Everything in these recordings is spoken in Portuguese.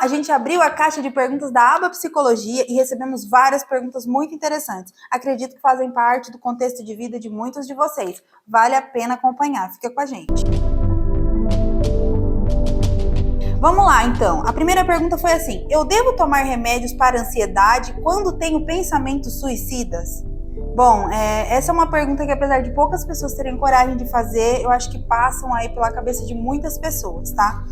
a gente abriu a caixa de perguntas da aba Psicologia e recebemos várias perguntas muito interessantes. Acredito que fazem parte do contexto de vida de muitos de vocês. Vale a pena acompanhar. Fica com a gente. Vamos lá, então. A primeira pergunta foi assim: eu devo tomar remédios para ansiedade quando tenho pensamentos suicidas? Bom, essa é uma pergunta que, apesar de poucas pessoas terem coragem de fazer, eu acho que passam aí pela cabeça de muitas pessoas, tá?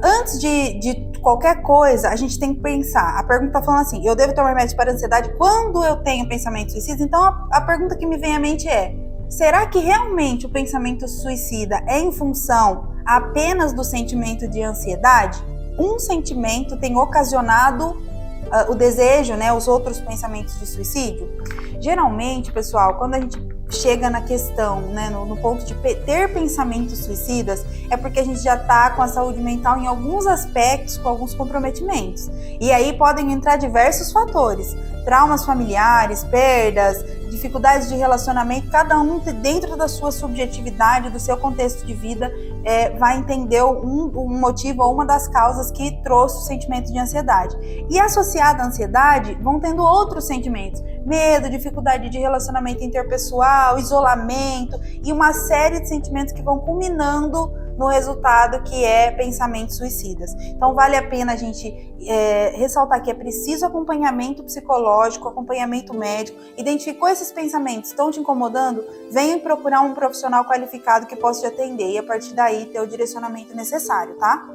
Antes de qualquer coisa, a gente tem que pensar. A pergunta tá falando assim: eu devo tomar remédios para ansiedade quando eu tenho pensamentos suicidas? Então, a pergunta que me vem à mente é: será que realmente o pensamento suicida é em função apenas do sentimento de ansiedade? Um sentimento tem ocasionado o desejo, né, os outros pensamentos de suicídio? Geralmente, pessoal, quando a gente chega na questão, né, no ponto de ter pensamentos suicidas, é porque a gente já está com a saúde mental em alguns aspectos, com alguns comprometimentos. E aí podem entrar diversos fatores: traumas familiares, perdas, dificuldades de relacionamento. Cada um, dentro da sua subjetividade, do seu contexto de vida, vai entender um motivo ou uma das causas que trouxe o sentimento de ansiedade. E associado à ansiedade, vão tendo outros sentimentos: medo, dificuldade de relacionamento interpessoal, isolamento e uma série de sentimentos que vão culminando no resultado que é pensamentos suicidas. Então vale a pena a gente ressaltar que é preciso acompanhamento psicológico, acompanhamento médico. Identificou esses pensamentos, estão te incomodando? Venha procurar um profissional qualificado que possa te atender e a partir daí ter o direcionamento necessário, tá?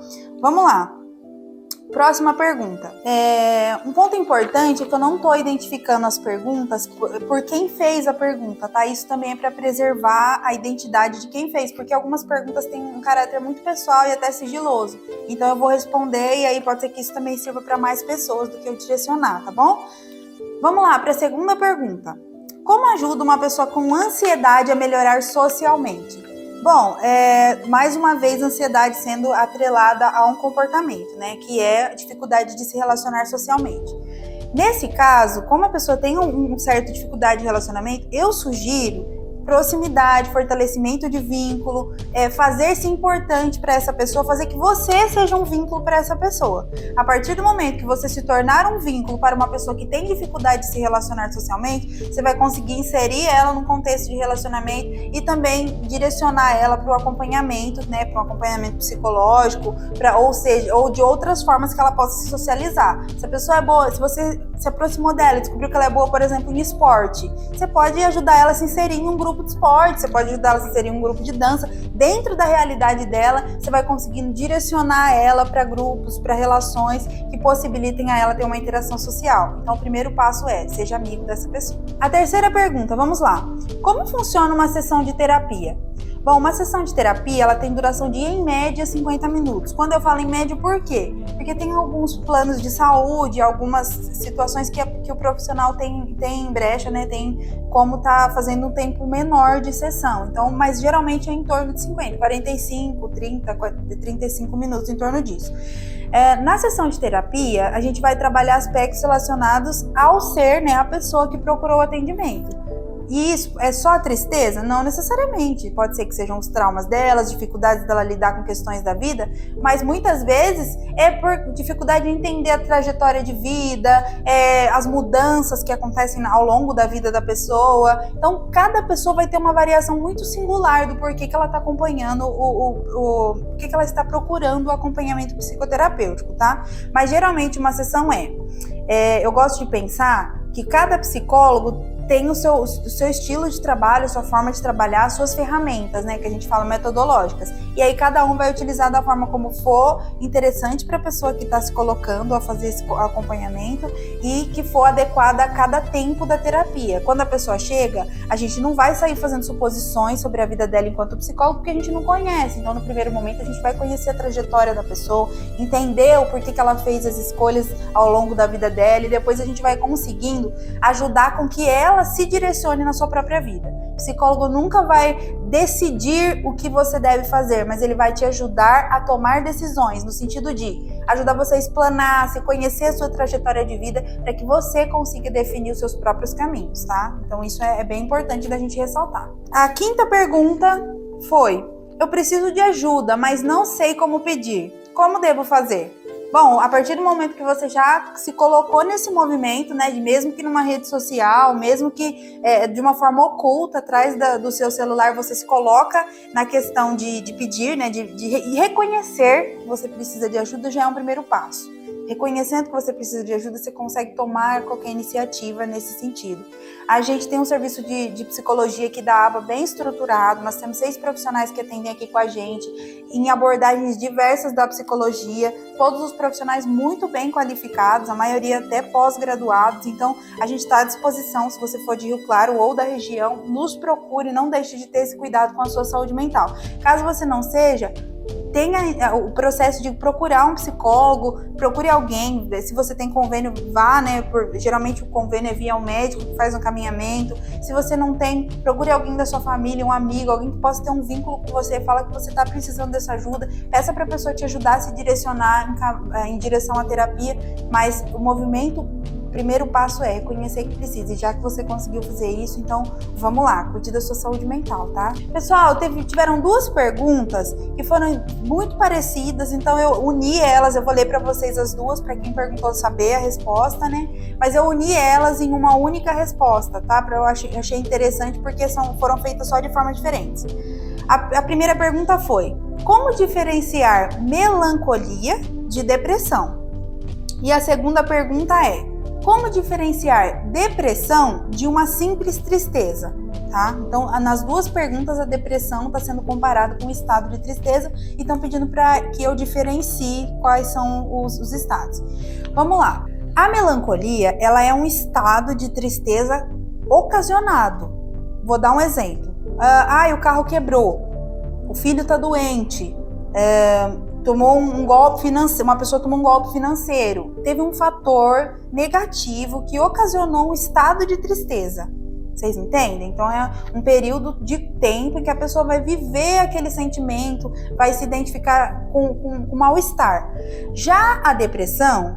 Vamos lá. Próxima pergunta. Um ponto importante é que eu não estou identificando as perguntas por quem fez a pergunta, tá? Isso também é para preservar a identidade de quem fez, porque algumas perguntas têm um caráter muito pessoal e até sigiloso. Então eu vou responder e aí pode ser que isso também sirva para mais pessoas do que eu direcionar, tá bom? Vamos lá para a segunda pergunta. Como ajuda uma pessoa com ansiedade a melhorar socialmente? Bom, mais uma vez, a ansiedade sendo atrelada a um comportamento, né, que é a dificuldade de se relacionar socialmente. Nesse caso, como a pessoa tem uma certa dificuldade de relacionamento, eu sugiro proximidade, fortalecimento de vínculo, fazer-se importante para essa pessoa, fazer que você seja um vínculo para essa pessoa. A partir do momento que você se tornar um vínculo para uma pessoa que tem dificuldade de se relacionar socialmente, você vai conseguir inserir ela num contexto de relacionamento e também direcionar ela para o acompanhamento, né, para um acompanhamento psicológico, ou de outras formas que ela possa se socializar. Se a pessoa é boa, se você se aproximou dela e descobriu que ela é boa, por exemplo, em esporte, você pode ajudar ela a se inserir em um grupo de esporte, você pode ajudar ela a se inserir em um grupo de dança. Dentro da realidade dela, você vai conseguindo direcionar ela para grupos, para relações que possibilitem a ela ter uma interação social. Então, o primeiro passo é: seja amigo dessa pessoa. A terceira pergunta, vamos lá. Como funciona uma sessão de terapia? Bom, uma sessão de terapia, ela tem duração de, em média, 50 minutos. Quando eu falo em média, por quê? Porque tem alguns planos de saúde, algumas situações que o profissional tem brecha, né? Tem como tá fazendo um tempo menor de sessão. Então, mas geralmente é em torno de 50, 45, 30, 35 minutos, em torno disso. Na sessão de terapia, a gente vai trabalhar aspectos relacionados ao ser, né? A pessoa que procurou o atendimento. E isso é só a tristeza? Não necessariamente. Pode ser que sejam os traumas dela, as dificuldades dela lidar com questões da vida, mas muitas vezes é por dificuldade de entender a trajetória de vida, as mudanças que acontecem ao longo da vida da pessoa. Então, cada pessoa vai ter uma variação muito singular do porquê que ela está acompanhando, porquê que ela está procurando o acompanhamento psicoterapêutico, tá? Mas geralmente uma sessão eu gosto de pensar que cada psicólogo tem o seu estilo de trabalho, sua forma de trabalhar, suas ferramentas, né, que a gente fala metodológicas. E aí cada um vai utilizar da forma como for interessante para a pessoa que está se colocando a fazer esse acompanhamento e que for adequada a cada tempo da terapia. Quando a pessoa chega, a gente não vai sair fazendo suposições sobre a vida dela enquanto psicólogo, porque a gente não conhece. Então, no primeiro momento, a gente vai conhecer a trajetória da pessoa, entender o porquê que ela fez as escolhas ao longo da vida dela e depois a gente vai conseguindo ajudar com que ela se direcione na sua própria vida. O psicólogo nunca vai decidir o que você deve fazer, mas ele vai te ajudar a tomar decisões, no sentido de ajudar você a explanar, se conhecer a sua trajetória de vida, para que você consiga definir os seus próprios caminhos, tá? Então isso é bem importante da gente ressaltar. A quinta pergunta foi: eu preciso de ajuda, mas não sei como pedir. Como devo fazer? Bom, a partir do momento que você já se colocou nesse movimento, né, de mesmo que numa rede social, mesmo que de uma forma oculta, atrás do seu celular, você se coloca na questão de pedir, né, de reconhecer que você precisa de ajuda, já é um primeiro passo. Reconhecendo que você precisa de ajuda, você consegue tomar qualquer iniciativa nesse sentido. A gente tem um serviço de psicologia aqui da ABA bem estruturado, nós temos 6 profissionais que atendem aqui com a gente, em abordagens diversas da psicologia, todos os profissionais muito bem qualificados, a maioria até pós-graduados, então a gente está à disposição, se você for de Rio Claro ou da região, nos procure, não deixe de ter esse cuidado com a sua saúde mental. Caso você não seja, tenha o processo de procurar um psicólogo, procure alguém, se você tem convênio, vá, né, geralmente o convênio é via um médico que faz um encaminhamento, se você não tem, procure alguém da sua família, um amigo, alguém que possa ter um vínculo com você, fala que você está precisando dessa ajuda, peça para a pessoa te ajudar a se direcionar em direção à terapia, mas o movimento, o primeiro passo é reconhecer que precisa, e já que você conseguiu fazer isso, então vamos lá, cuide da sua saúde mental, tá? Pessoal, tiveram 2 perguntas que foram muito parecidas, então eu uni elas, eu vou ler para vocês as 2, para quem perguntou saber a resposta, né? Mas eu uni elas em uma única resposta, tá? Eu achei interessante porque foram feitas só de forma diferentes. A primeira pergunta foi: como diferenciar melancolia de depressão? E a segunda pergunta é: como diferenciar depressão de uma simples tristeza? Tá? Então, nas 2 perguntas, a depressão está sendo comparada com o estado de tristeza e estão pedindo para que eu diferencie quais são os estados. Vamos lá. A melancolia, ela é um estado de tristeza ocasionado. Vou dar um exemplo. O carro quebrou, o filho está doente, tomou um golpe financeiro, uma pessoa tomou um golpe financeiro, teve um fator negativo que ocasionou um estado de tristeza. Vocês entendem? Então é um período de tempo em que a pessoa vai viver aquele sentimento, vai se identificar com mal-estar. Já a depressão,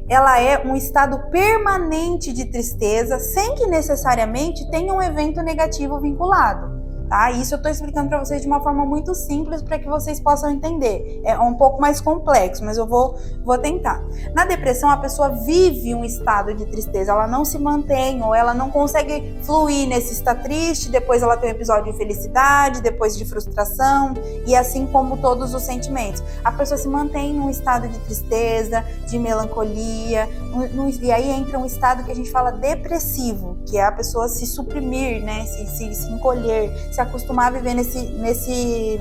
ela é um estado permanente de tristeza, sem que necessariamente tenha um evento negativo vinculado. Tá? Isso eu estou explicando para vocês de uma forma muito simples para que vocês possam entender. É um pouco mais complexo, mas eu vou tentar. Na depressão, a pessoa vive um estado de tristeza, ela não se mantém ou ela não consegue fluir nesse está triste, depois ela tem um episódio de felicidade, depois de frustração, e assim como todos os sentimentos. A pessoa se mantém num estado de tristeza, de melancolia, e aí entra um estado que a gente fala depressivo, que é a pessoa se suprimir, né? se encolher, se acostumar a viver nesse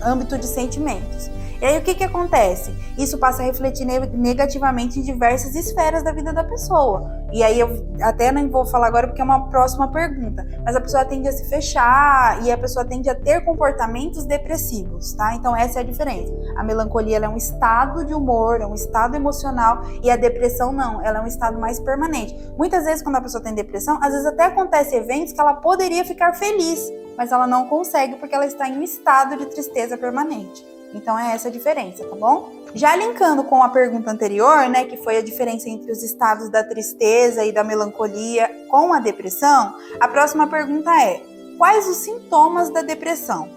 âmbito de sentimentos. E aí o que acontece? Isso passa a refletir negativamente em diversas esferas da vida da pessoa. E aí eu até não vou falar agora porque é uma próxima pergunta, mas a pessoa tende a se fechar e a pessoa tende a ter comportamentos depressivos, tá? Então essa é a diferença. A melancolia, ela é um estado de humor, é um estado emocional, e a depressão não, ela é um estado mais permanente. Muitas vezes quando a pessoa tem depressão, às vezes até acontece eventos que ela poderia ficar feliz, mas ela não consegue porque ela está em um estado de tristeza permanente. Então é essa a diferença, tá bom? Já linkando com a pergunta anterior, né, que foi a diferença entre os estados da tristeza e da melancolia com a depressão, a próxima pergunta é: quais os sintomas da depressão?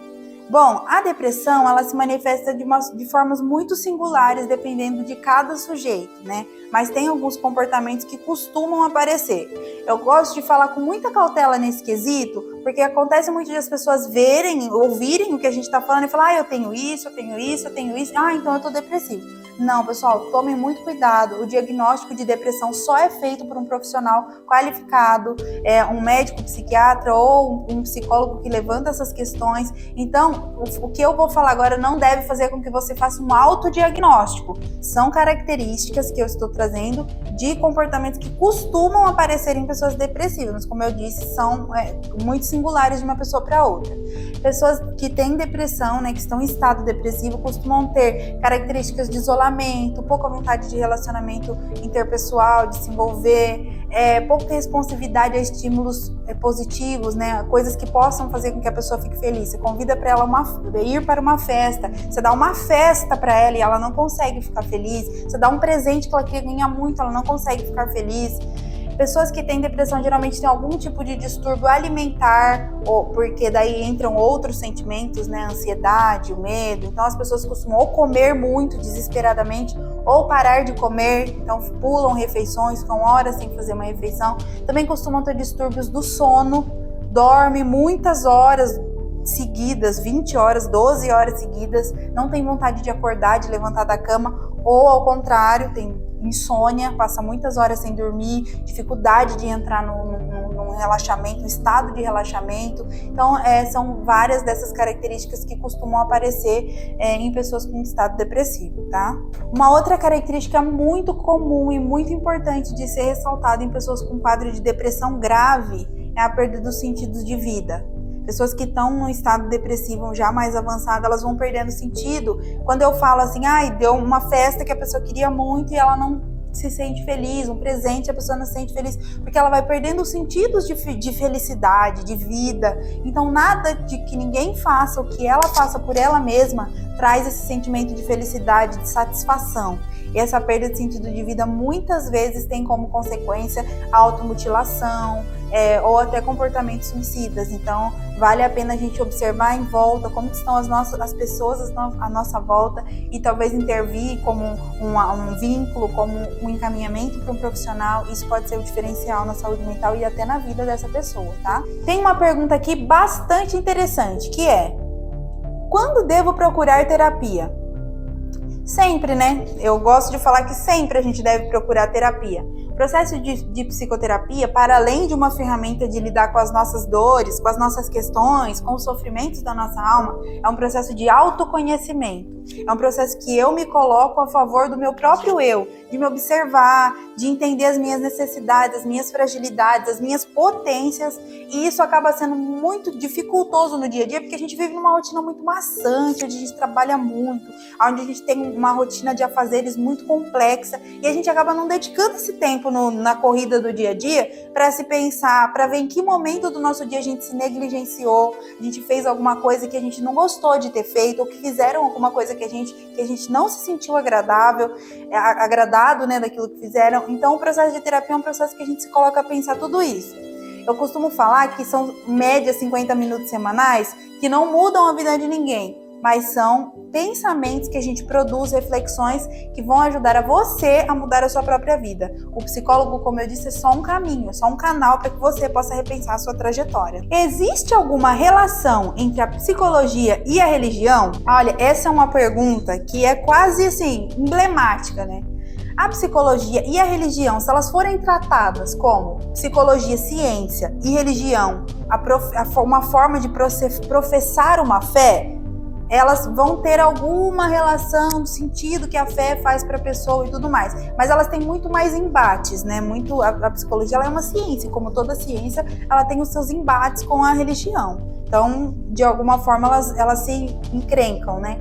Bom, a depressão, ela se manifesta de formas muito singulares, dependendo de cada sujeito, né? Mas tem alguns comportamentos que costumam aparecer. Eu gosto de falar com muita cautela nesse quesito, porque acontece muito de as pessoas ouvirem o que a gente está falando e falar: eu tenho isso, eu tenho isso, eu tenho isso, então eu tô depressivo. Não, pessoal, tomem muito cuidado. O diagnóstico de depressão só é feito por um profissional qualificado, um médico psiquiatra ou um psicólogo que levanta essas questões. Então, o que eu vou falar agora não deve fazer com que você faça um autodiagnóstico. São características que eu estou trazendo de comportamentos que costumam aparecer em pessoas depressivas, mas como eu disse, são muito singulares de uma pessoa para outra. Pessoas que têm depressão, né, que estão em estado depressivo, costumam ter características de isolamento, pouca vontade de relacionamento interpessoal, de se envolver, pouca responsividade a estímulos positivos, né, coisas que possam fazer com que a pessoa fique feliz. Você convida para ela ir para uma festa, você dá uma festa para ela e ela não consegue ficar feliz, você dá um presente que ela queria ganhar muito, ela não consegue ficar feliz. Pessoas que têm depressão geralmente têm algum tipo de distúrbio alimentar, porque daí entram outros sentimentos, né? A ansiedade, o medo. Então as pessoas costumam ou comer muito desesperadamente ou parar de comer, então pulam refeições, ficam horas sem fazer uma refeição. Também costumam ter distúrbios do sono, dorme muitas horas seguidas, 20 horas, 12 horas seguidas, não tem vontade de acordar, de levantar da cama, ou ao contrário, tem insônia, passa muitas horas sem dormir, dificuldade de entrar num relaxamento, um estado de relaxamento. Então, são várias dessas características que costumam aparecer em pessoas com estado depressivo, tá? Uma outra característica muito comum e muito importante de ser ressaltada em pessoas com quadro de depressão grave é a perda dos sentidos de vida. Pessoas que estão num estado depressivo já mais avançado, elas vão perdendo sentido. Quando eu falo assim, deu uma festa que a pessoa queria muito e ela não se sente feliz, um presente a pessoa não se sente feliz, porque ela vai perdendo os sentidos de felicidade, de vida. Então nada de que ninguém faça, o que ela faça por ela mesma, traz esse sentimento de felicidade, de satisfação. E essa perda de sentido de vida muitas vezes tem como consequência a automutilação, ou até comportamentos suicidas. Então, vale a pena a gente observar em volta como estão as pessoas à nossa volta e talvez intervir como um vínculo, como um encaminhamento para um profissional. Isso pode ser o diferencial na saúde mental e até na vida dessa pessoa, tá? Tem uma pergunta aqui bastante interessante, que é: quando devo procurar terapia? Sempre, né? Eu gosto de falar que sempre a gente deve procurar terapia. O processo de psicoterapia, para além de uma ferramenta de lidar com as nossas dores, com as nossas questões, com os sofrimentos da nossa alma, é um processo de autoconhecimento. É um processo que eu me coloco a favor do meu próprio eu, de me observar, de entender as minhas necessidades, as minhas fragilidades, as minhas potências, e isso acaba sendo muito dificultoso no dia a dia, porque a gente vive numa rotina muito maçante, onde a gente trabalha muito, onde a gente tem uma rotina de afazeres muito complexa, e a gente acaba não dedicando esse tempo na corrida do dia a dia para se pensar, para ver em que momento do nosso dia a gente se negligenciou, a gente fez alguma coisa que a gente não gostou de ter feito, ou que fizeram alguma coisa que a gente não se sentiu agradado, né, daquilo que fizeram. Então, o processo de terapia é um processo que a gente se coloca a pensar tudo isso. Eu costumo falar que são média 50 minutos semanais que não mudam a vida de ninguém, mas são pensamentos que a gente produz, reflexões que vão ajudar a você a mudar a sua própria vida. O psicólogo, como eu disse, é só um caminho, só um canal para que você possa repensar a sua trajetória. Existe alguma relação entre a psicologia e a religião? Olha, essa é uma pergunta que é quase assim, emblemática, né? A psicologia e a religião, se elas forem tratadas como psicologia, ciência e religião, uma forma de professar uma fé, elas vão ter alguma relação no sentido que a fé faz para a pessoa e tudo mais. Mas elas têm muito mais embates, né? A psicologia ela é uma ciência, e como toda ciência, ela tem os seus embates com a religião. Então, de alguma forma, elas se encrencam, né?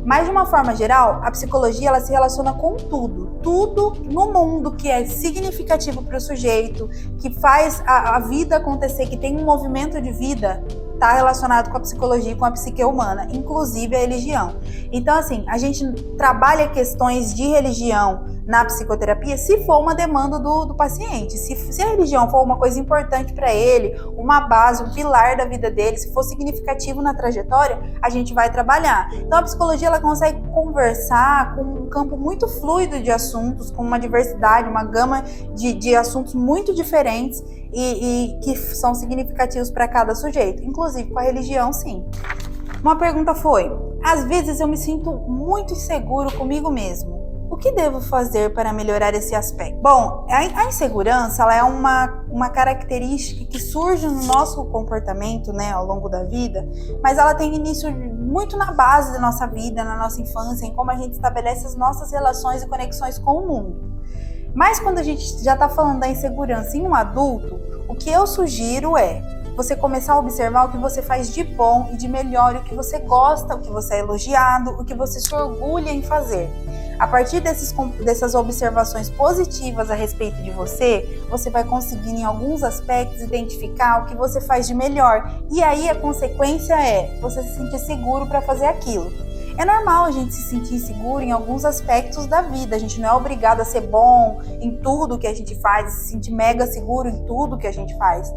Mas, de uma forma geral, a psicologia ela se relaciona com tudo. Tudo no mundo que é significativo para o sujeito, que faz a vida acontecer, que tem um movimento de vida, está relacionado com a psicologia e com a psique humana, inclusive a religião. Então, assim, a gente trabalha questões de religião na psicoterapia se for uma demanda do paciente. Se a religião for uma coisa importante para ele, uma base, um pilar da vida dele, se for significativo na trajetória, a gente vai trabalhar. Então, a psicologia ela consegue conversar com um campo muito fluido de assuntos, com uma diversidade, uma gama de assuntos muito diferentes e que são significativos para cada sujeito, inclusive com a religião, sim. Uma pergunta foi: às vezes eu me sinto muito inseguro comigo mesmo. O que devo fazer para melhorar esse aspecto? Bom, a insegurança ela é uma característica que surge no nosso comportamento, né, ao longo da vida, mas ela tem início muito na base da nossa vida, na nossa infância, em como a gente estabelece as nossas relações e conexões com o mundo. Mas quando a gente já está falando da insegurança em um adulto, o que eu sugiro é você começar a observar o que você faz de bom e de melhor, o que você gosta, o que você é elogiado, o que você se orgulha em fazer. A partir dessas observações positivas a respeito de você, você vai conseguir em alguns aspectos identificar o que você faz de melhor. E aí a consequência é você se sentir seguro para fazer aquilo. É normal a gente se sentir inseguro em alguns aspectos da vida. A gente não é obrigado a ser bom em tudo que a gente faz, se sentir mega seguro em tudo que a gente faz.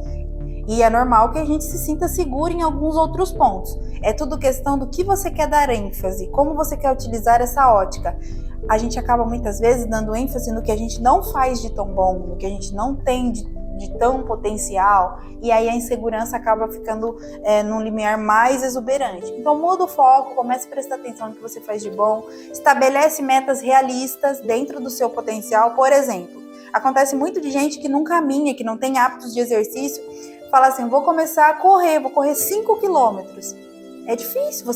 E é normal que a gente se sinta seguro em alguns outros pontos. É tudo questão do que você quer dar ênfase, como você quer utilizar essa ótica. A gente acaba muitas vezes dando ênfase no que a gente não faz de tão bom, no que a gente não tem de tão potencial, e aí a insegurança acaba ficando num limiar mais exuberante. Então muda o foco, comece a prestar atenção no que você faz de bom, estabelece metas realistas dentro do seu potencial. Por exemplo, acontece muito de gente que não caminha, que não tem hábitos de exercício, fala assim, vou começar a correr, vou correr 5 quilômetros. É difícil,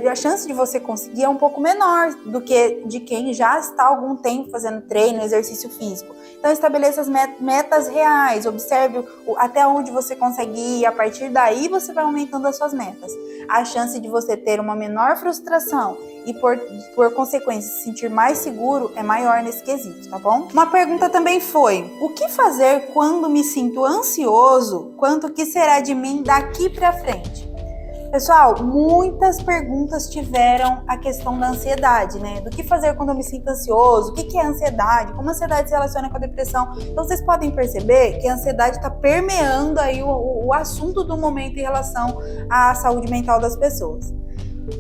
a chance de você conseguir é um pouco menor do que de quem já está há algum tempo fazendo treino, exercício físico. Então estabeleça as metas reais, observe até onde você consegue ir, e a partir daí você vai aumentando as suas metas. A chance de você ter uma menor frustração e por consequência se sentir mais seguro é maior nesse quesito, tá bom? Uma pergunta também foi, o que fazer quando me sinto ansioso quanto o que será de mim daqui para frente? Pessoal, muitas perguntas tiveram a questão da ansiedade, né? Do que fazer quando eu me sinto ansioso, o que é ansiedade, como a ansiedade se relaciona com a depressão. Então vocês podem perceber que a ansiedade está permeando aí o assunto do momento em relação à saúde mental das pessoas.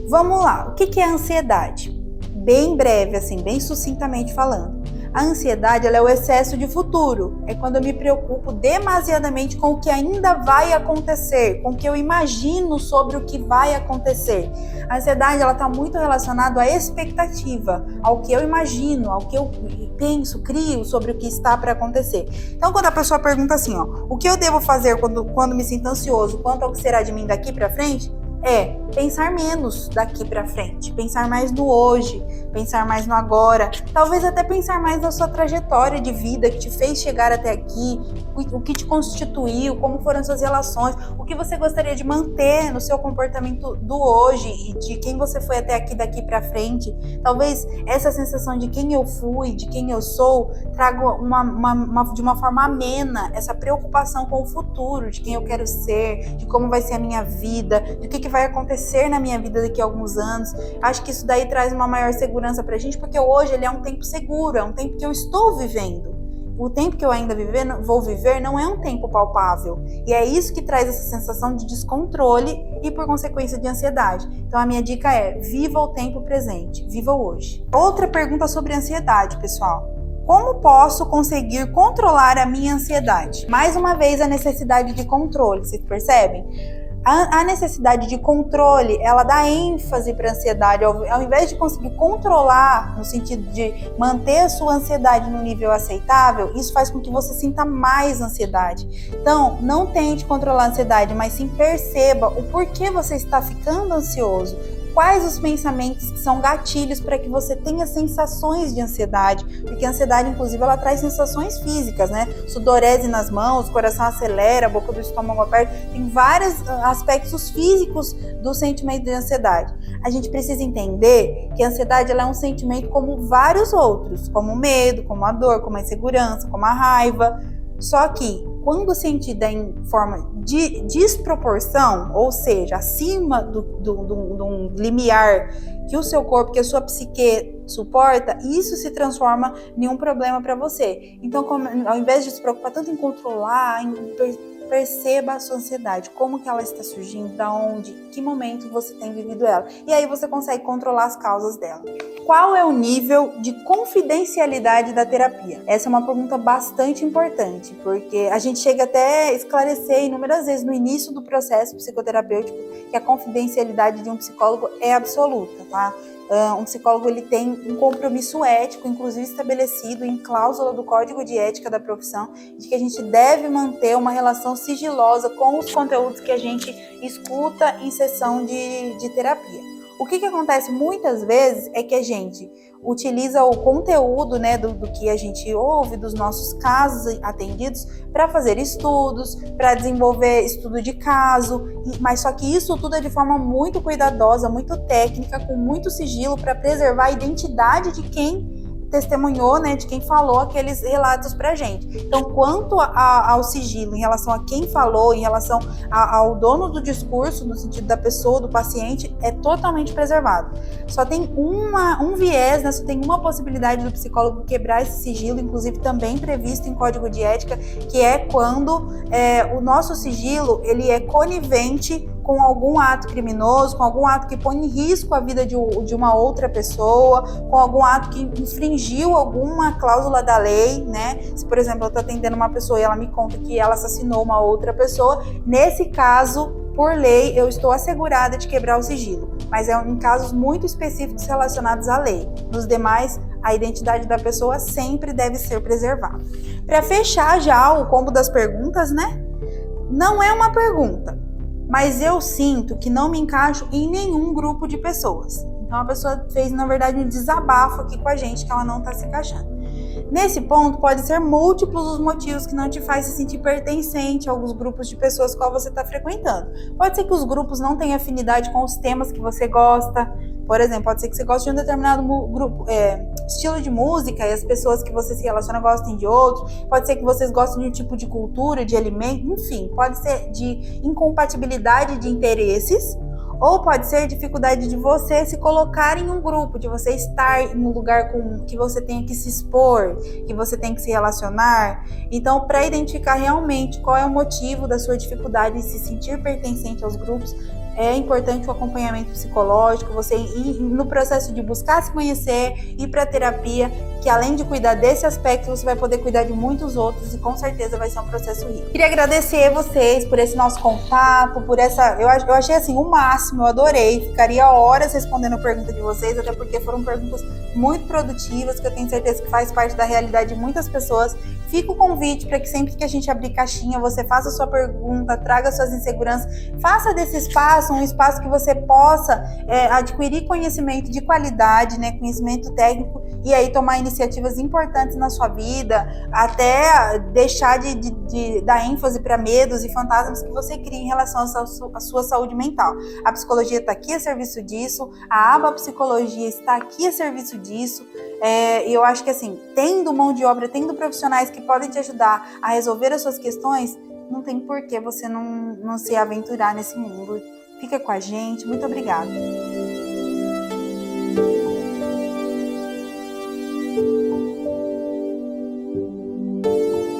Vamos lá, o que é ansiedade? Bem breve, assim, bem sucintamente falando. A ansiedade, ela é o excesso de futuro. É quando eu me preocupo demasiadamente com o que ainda vai acontecer, com o que eu imagino sobre o que vai acontecer. A ansiedade, ela está muito relacionada à expectativa, ao que eu imagino, ao que eu penso, crio sobre o que está para acontecer. Então, quando a pessoa pergunta assim, ó, o que eu devo fazer quando me sinto ansioso, quanto ao que será de mim daqui para frente? É pensar menos daqui para frente, pensar mais no hoje, pensar mais no agora, talvez até pensar mais na sua trajetória de vida que te fez chegar até aqui, o que te constituiu, como foram suas relações, o que você gostaria de manter no seu comportamento do hoje e de quem você foi até aqui, daqui para frente. Talvez essa sensação de quem eu fui, de quem eu sou, traga de uma forma amena essa preocupação com o futuro, de quem eu quero ser, de como vai ser a minha vida, de o que vai acontecer na minha vida daqui a alguns anos. Acho que isso daí traz uma maior segurança pra gente, porque hoje ele é um tempo seguro, é um tempo que eu estou vivendo. O tempo que eu ainda vou viver não é um tempo palpável. E é isso que traz essa sensação de descontrole e, por consequência, de ansiedade. Então, a minha dica é, viva o tempo presente, viva o hoje. Outra pergunta sobre ansiedade, pessoal. Como posso conseguir controlar a minha ansiedade? Mais uma vez, a necessidade de controle, vocês percebem? A necessidade de controle, ela dá ênfase para a ansiedade. Ao invés de conseguir controlar, no sentido de manter a sua ansiedade no nível aceitável, isso faz com que você sinta mais ansiedade. Então, não tente controlar a ansiedade, mas sim perceba o porquê você está ficando ansioso. Quais os pensamentos que são gatilhos para que você tenha sensações de ansiedade, porque a ansiedade, inclusive, ela traz sensações físicas, né? Sudorese nas mãos, o coração acelera, a boca do estômago aperta, tem vários aspectos físicos do sentimento de ansiedade. A gente precisa entender que a ansiedade ela é um sentimento como vários outros, como o medo, como a dor, como a insegurança, como a raiva, só que quando sentida em forma de desproporção, ou seja, acima de um limiar que o seu corpo, que a sua psique suporta, isso se transforma em um problema para você. Então, ao invés de se preocupar tanto em controlar, perceba a sua ansiedade, como que ela está surgindo, da onde, que momento você tem vivido ela. E aí você consegue controlar as causas dela. Qual é o nível de confidencialidade da terapia? Essa é uma pergunta bastante importante, porque a gente chega até a esclarecer inúmeras vezes no início do processo psicoterapêutico que a confidencialidade de um psicólogo é absoluta, tá? Um psicólogo ele tem um compromisso ético, inclusive estabelecido em cláusula do Código de Ética da profissão, de que a gente deve manter uma relação sigilosa com os conteúdos que a gente escuta em sessão de terapia. O que acontece muitas vezes é que a gente utiliza o conteúdo, né, do que a gente ouve, dos nossos casos atendidos, para fazer estudos, para desenvolver estudo de caso, mas só que isso tudo é de forma muito cuidadosa, muito técnica, com muito sigilo, para preservar a identidade de quem testemunhou, né, de quem falou aqueles relatos pra gente. Então, quanto ao sigilo em relação a quem falou, em relação ao dono do discurso, no sentido da pessoa, do paciente, é totalmente preservado. Só tem um viés, né, só tem uma possibilidade do psicólogo quebrar esse sigilo, inclusive também previsto em código de ética, que é quando o nosso sigilo ele é conivente com algum ato criminoso, com algum ato que põe em risco a vida de uma outra pessoa, com algum ato que infringiu alguma cláusula da lei, né? Se, por exemplo, eu estou atendendo uma pessoa e ela me conta que ela assassinou uma outra pessoa, nesse caso, por lei, eu estou assegurada de quebrar o sigilo. Mas é em casos muito específicos relacionados à lei. Nos demais, a identidade da pessoa sempre deve ser preservada. Para fechar já o combo das perguntas, né? Não é uma pergunta, mas eu sinto que não me encaixo em nenhum grupo de pessoas. Então a pessoa fez, na verdade, um desabafo aqui com a gente que ela não está se encaixando. Nesse ponto, pode ser múltiplos os motivos que não te faz se sentir pertencente a alguns grupos de pessoas qual você está frequentando. Pode ser que os grupos não tenham afinidade com os temas que você gosta. Por exemplo, pode ser que você goste de um determinado grupo, estilo de música e as pessoas que você se relaciona gostem de outro. Pode ser que vocês gostem de um tipo de cultura, de alimento, enfim. Pode ser de incompatibilidade de interesses. Ou pode ser dificuldade de você se colocar em um grupo, de você estar em um lugar que você tenha que se expor, que você tem que se relacionar. Então, para identificar realmente qual é o motivo da sua dificuldade em se sentir pertencente aos grupos, é importante o acompanhamento psicológico, você ir no processo de buscar se conhecer, ir para terapia, que além de cuidar desse aspecto, você vai poder cuidar de muitos outros e com certeza vai ser um processo rico. Queria agradecer vocês por esse nosso contato, por essa... Eu achei assim o máximo, eu adorei, ficaria horas respondendo a pergunta de vocês, até porque foram perguntas muito produtivas, que eu tenho certeza que faz parte da realidade de muitas pessoas. Fica o convite para que sempre que a gente abrir caixinha, você faça a sua pergunta, traga suas inseguranças, faça desse espaço um espaço que você possa adquirir conhecimento de qualidade, né, conhecimento técnico, e aí tomar iniciativas importantes na sua vida, até deixar de dar ênfase para medos e fantasmas que você cria em relação à sua saúde mental. A psicologia está aqui a serviço disso, a aba psicologia está aqui a serviço disso, e eu acho que assim, tendo mão de obra, tendo profissionais que podem te ajudar a resolver as suas questões, não tem por que você não se aventurar nesse mundo. Fica com a gente, muito obrigada.